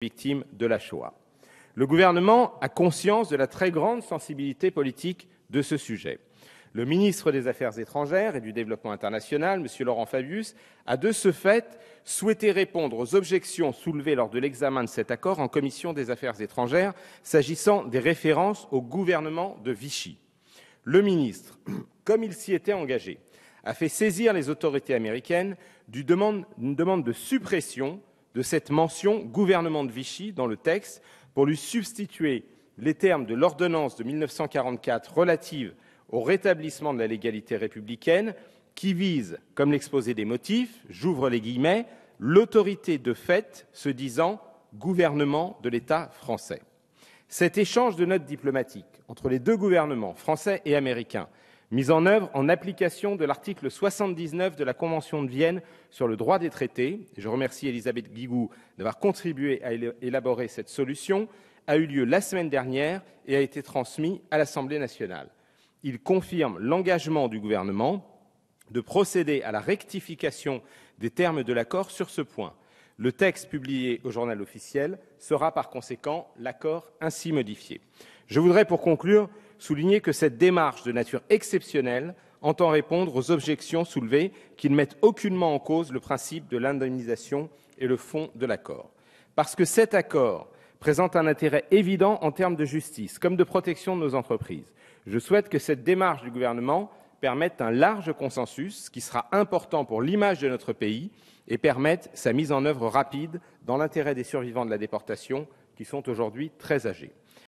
victimes de la Shoah. Le gouvernement a conscience de la très grande sensibilité politique de ce sujet. Le ministre des Affaires étrangères et du Développement international, M. Laurent Fabius, a de ce fait souhaité répondre aux objections soulevées lors de l'examen de cet accord en commission des Affaires étrangères, s'agissant des références au gouvernement de Vichy. Le ministre, comme il s'y était engagé, a fait saisir les autorités américaines d'une demande de suppression de cette mention « gouvernement de Vichy » dans le texte pour lui substituer les termes de l'ordonnance de 1944 relative au rétablissement de la légalité républicaine qui vise, comme l'exposé des motifs, j'ouvre les guillemets, l'autorité de fait se disant gouvernement de l'État français. Cet échange de notes diplomatiques entre les deux gouvernements, français et américains, mis en œuvre en application de l'article 79 de la Convention de Vienne sur le droit des traités, et je remercie Elisabeth Guigou d'avoir contribué à élaborer cette solution, a eu lieu la semaine dernière et a été transmis à l'Assemblée nationale. Il confirme l'engagement du gouvernement de procéder à la rectification des termes de l'accord sur ce point. Le texte publié au Journal officiel sera par conséquent l'accord ainsi modifié. Je voudrais, pour conclure, souligner que cette démarche de nature exceptionnelle entend répondre aux objections soulevées qui ne mettent aucunement en cause le principe de l'indemnisation et le fond de l'accord. Parce que cet accord présente un intérêt évident en termes de justice comme de protection de nos entreprises, je souhaite que cette démarche du gouvernement permette un large consensus qui sera important pour l'image de notre pays et permette sa mise en œuvre rapide dans l'intérêt des survivants de la déportation qui sont aujourd'hui très âgés.